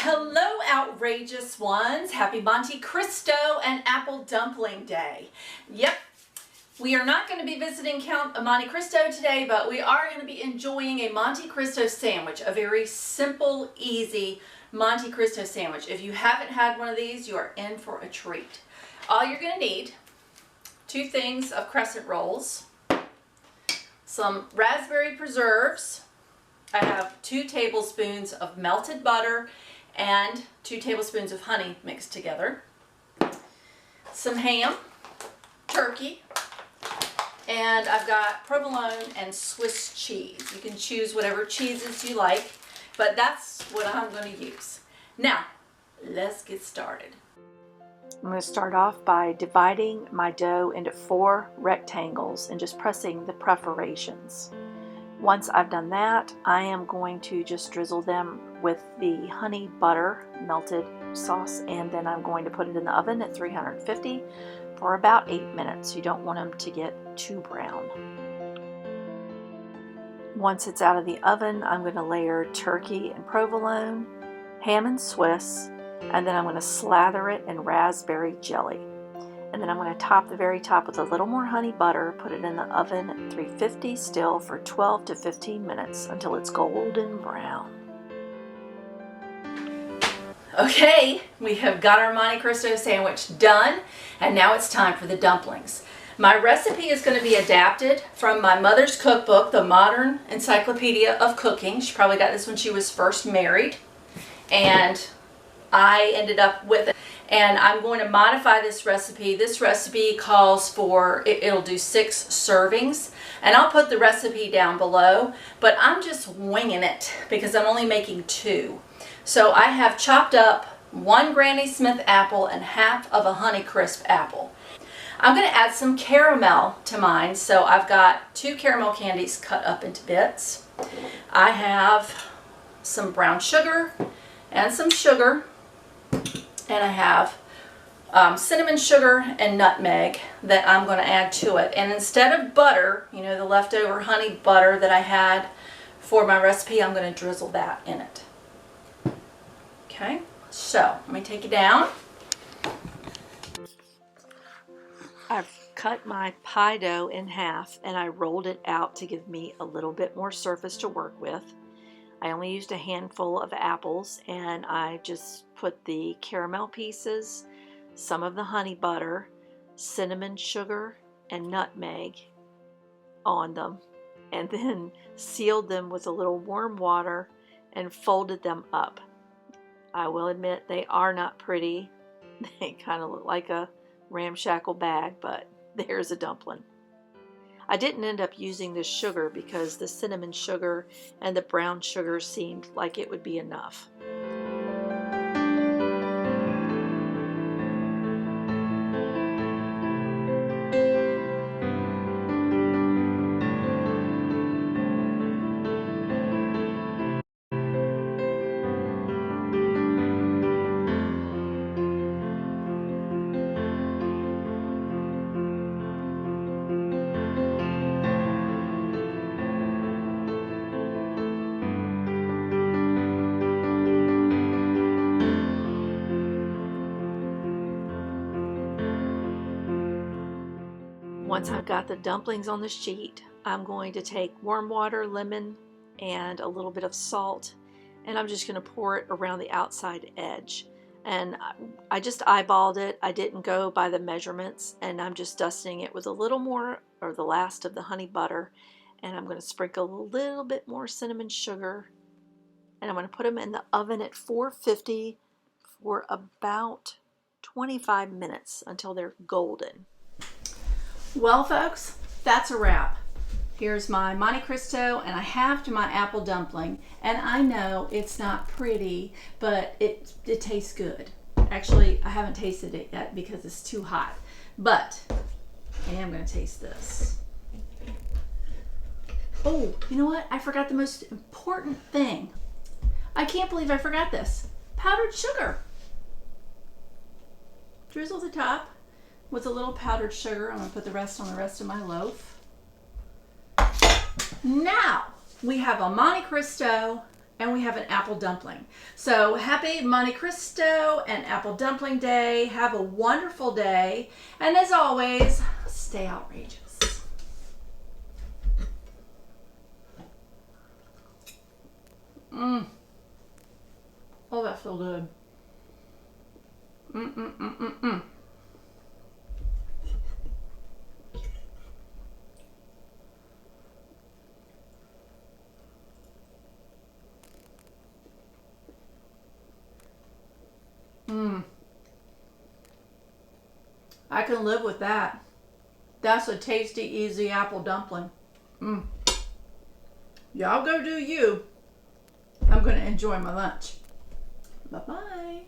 Hello, outrageous ones. Happy Monte Cristo and Apple Dumpling Day. Yep, we are not going to be visiting Count Monte Cristo today, but we are going to be enjoying a Monte Cristo sandwich, a very simple, easy Monte Cristo sandwich. If you haven't had one of these, you are in for a treat. All you're going to need, 2 things of crescent rolls, some raspberry preserves. I have 2 tablespoons of melted butter and 2 tablespoons of honey mixed together, some ham, turkey, and I've got provolone and Swiss cheese. You can choose whatever cheeses you like, but that's what I'm going to use. Now, let's get started. I'm going to start off by dividing my dough into 4 rectangles and just pressing the perforations. Once I've done that, I am going to just drizzle them with the honey butter melted sauce, and then I'm going to put it in the oven at 350 for about 8 minutes. You don't want them to get too brown. Once it's out of the oven, I'm going to layer turkey and provolone, ham and Swiss, and then I'm going to slather it in raspberry jelly. And then I'm going to top the very top with a little more honey butter, put it in the oven at 350 still for 12 to 15 minutes until it's golden brown. Okay, we have got our Monte Cristo sandwich done, and now it's time for the dumplings. My recipe is going to be adapted from my mother's cookbook, the Modern Encyclopedia of Cooking. She probably got this when she was first married, and I ended up with it. And I'm going to modify this recipe. This recipe calls for, it'll do 6 servings. And I'll put the recipe down below, but I'm just winging it because I'm only making 2. So I have chopped up 1 Granny Smith apple and half of a Honeycrisp apple. I'm going to add some caramel to mine. So I've got 2 caramel candies cut up into bits. I have some brown sugar and some sugar. And I have cinnamon sugar and nutmeg that I'm going to add to it. And instead of butter, you know, the leftover honey butter that I had for my recipe, I'm going to drizzle that in it. Okay, so let me take it down. I've cut my pie dough in half and I rolled it out to give me a little bit more surface to work with. I only used a handful of apples, and I just put the caramel pieces, some of the honey butter, cinnamon sugar, and nutmeg on them, and then sealed them with a little warm water and folded them up. I will admit they are not pretty. They kind of look like a ramshackle bag, but there's a dumpling. I didn't end up using the sugar because the cinnamon sugar and the brown sugar seemed like it would be enough. Once I've got the dumplings on the sheet, I'm going to take warm water, lemon, and a little bit of salt, and I'm just going to pour it around the outside edge. And I just eyeballed it. I didn't go by the measurements, and I'm just dusting it with a little more, or the last of the honey butter, and I'm going to sprinkle a little bit more cinnamon sugar, and I'm going to put them in the oven at 450 for about 25 minutes until they're golden. Well, folks, that's a wrap. Here's my Monte Cristo, and I halved my apple dumpling. And I know it's not pretty, but it tastes good. Actually, I haven't tasted it yet because it's too hot. But I am going to taste this. Oh, you know what? I forgot the most important thing. I can't believe I forgot this. Powdered sugar. Drizzle the top with a little powdered sugar. I'm going to put the rest on the rest of my loaf. Now we have a Monte Cristo and we have an apple dumpling. So happy Monte Cristo and apple dumpling day. Have a wonderful day. And as always, stay outrageous. Oh, that's so good. I can live with that. That's a tasty, easy apple dumpling. Y'all go do you. I'm going to enjoy my lunch. Bye-bye.